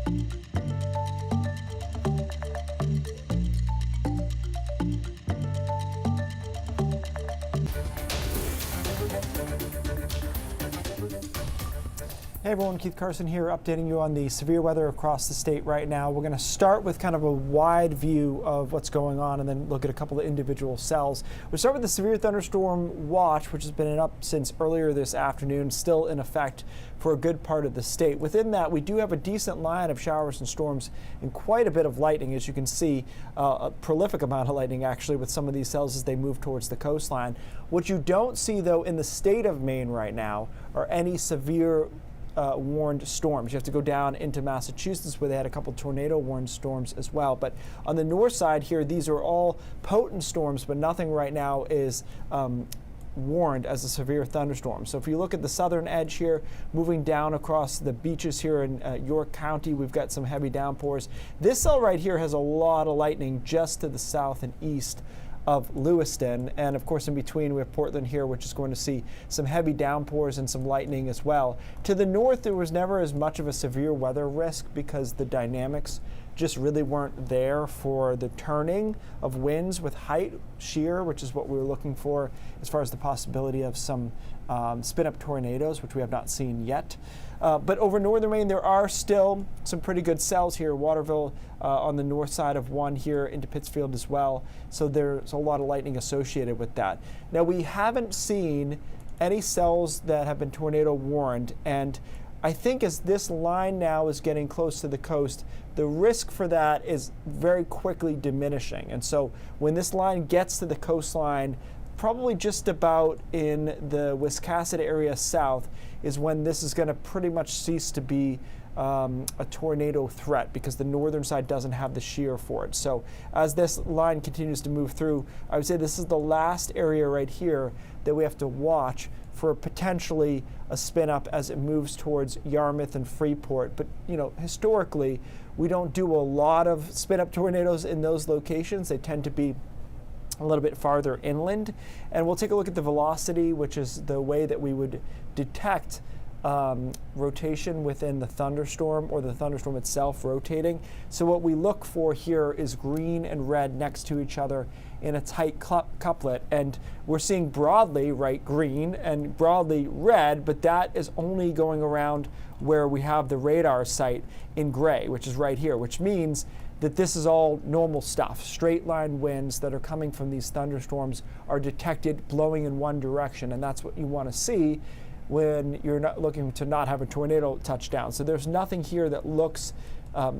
Hey everyone, Keith Carson here, updating you on the severe weather across the state right now. We're going to start with kind of a wide view of what's going on and then look at a couple of individual cells. We'll start with the severe thunderstorm watch, which has been up since earlier this afternoon, still in effect for a good part of the state. Within that, we do have a decent line of showers and storms and quite a bit of lightning, as you can see, a prolific amount of lightning actually with some of these cells as they move towards the coastline. What you don't see though in the state of Maine right now are any severe warned storms. You have to go down into Massachusetts where they had a couple tornado warned storms as well. But on the north side here, these are all potent storms, but nothing right now is warned as a severe thunderstorm. So if you look at the southern edge here, moving down across the beaches here in York County, we've got some heavy downpours. This cell right here has a lot of lightning just to the south and east of Lewiston, and of course in between we have Portland here, which is going to see some heavy downpours and some lightning as well. To the north, there was never as much of a severe weather risk because the dynamics just really weren't there for the turning of winds with height shear, which is what we were looking for as far as the possibility of some spin-up tornadoes, which we have not seen yet. But over northern Maine, there are still some pretty good cells here. Waterville on the north side of one here into Pittsfield as well. So there's a lot of lightning associated with that. Now, we haven't seen any cells that have been tornado warned, and I think as this line now is getting close to the coast, the risk for that is very quickly diminishing. And so when this line gets to the coastline, probably just about in the Wiscasset area south is when this is going to pretty much cease to be a tornado threat because the northern side doesn't have the shear for it. So as this line continues to move through, I would say this is the last area right here that we have to watch for potentially a spin up as it moves towards Yarmouth and Freeport. But you know, historically, we don't do a lot of spin up tornadoes in those locations. They tend to be a little bit farther inland. And we'll take a look at the velocity, which is the way that we would detect rotation within the thunderstorm or the thunderstorm itself rotating. So what we look for here is green and red next to each other in a tight couplet, and we're seeing broadly green and broadly red, but that is only going around where we have the radar site in gray, which is right here, which means that this is all normal stuff. Straight line winds that are coming from these thunderstorms are detected blowing in one direction, and that's what you want to see when you're not looking to not have a tornado touchdown. So there's nothing here that looks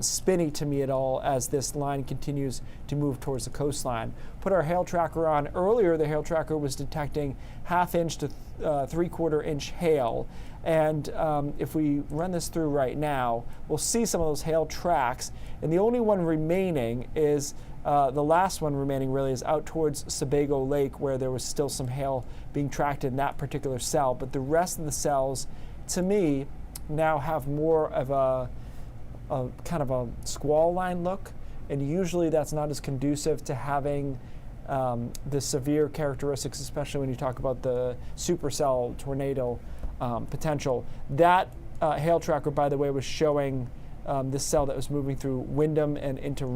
spinny to me at all as this line continues to move towards the coastline. Put our hail tracker on. Earlier, the hail tracker was detecting 1/2 inch to 3/4 inch hail. And if we run this through right now, we'll see some of those hail tracks. And the only one remaining is the last one remaining really is out towards Sebago Lake, where there was still some hail being tracked in that particular cell. But the rest of the cells, to me, now have more of a kind of a squall line look. And usually that's not as conducive to having the severe characteristics, especially when you talk about the supercell tornado potential. That hail tracker, by the way, was showing this cell that was moving through Windham and into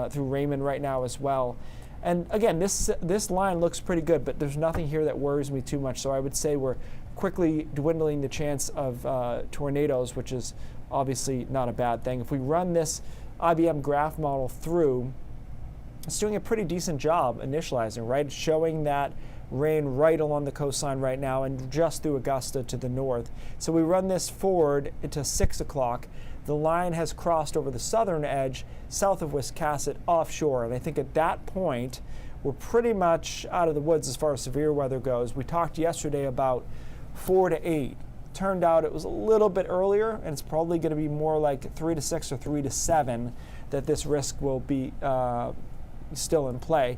through Raymond right now as well. And again, this line looks pretty good, but there's nothing here that worries me too much. So I would say we're quickly dwindling the chance of tornadoes, which is obviously not a bad thing. If we run this IBM graph model through, it's doing a pretty decent job initializing, right? It's showing that rain right along the coastline right now and just through Augusta to the north. So we run this forward into 6 o'clock. The line has crossed over the southern edge south of Wiscasset offshore. And I think at that point, we're pretty much out of the woods as far as severe weather goes. We talked yesterday about 4 to 8. Turned out it was a little bit earlier, and it's probably going to be more like 3 to 6 or 3 to 7 that this risk will be still in play.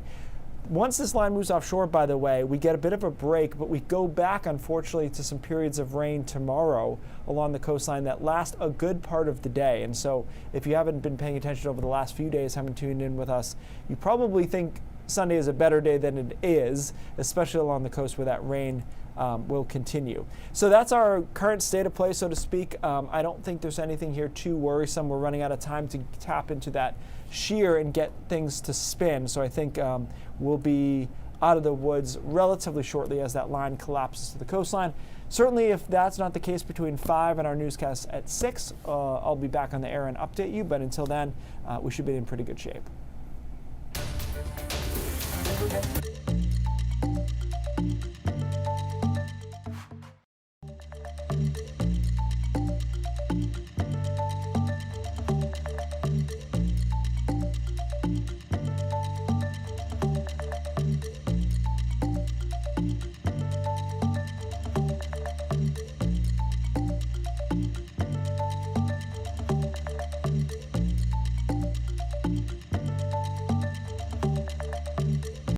Once this line moves offshore, by the way, we get a bit of a break, but we go back, unfortunately, to some periods of rain tomorrow along the coastline that last a good part of the day. And so if you haven't been paying attention over the last few days, haven't tuned in with us, you probably think Sunday is a better day than it is, especially along the coast where that rain will continue. So that's our current state of play, so to speak. I don't think there's anything here too worrisome. We're running out of time to tap into that shear and get things to spin. So I think we'll be out of the woods relatively shortly as that line collapses to the coastline. Certainly, if that's not the case between 5 and our newscast at 6, I'll be back on the air and update you. But until then, we should be in pretty good shape.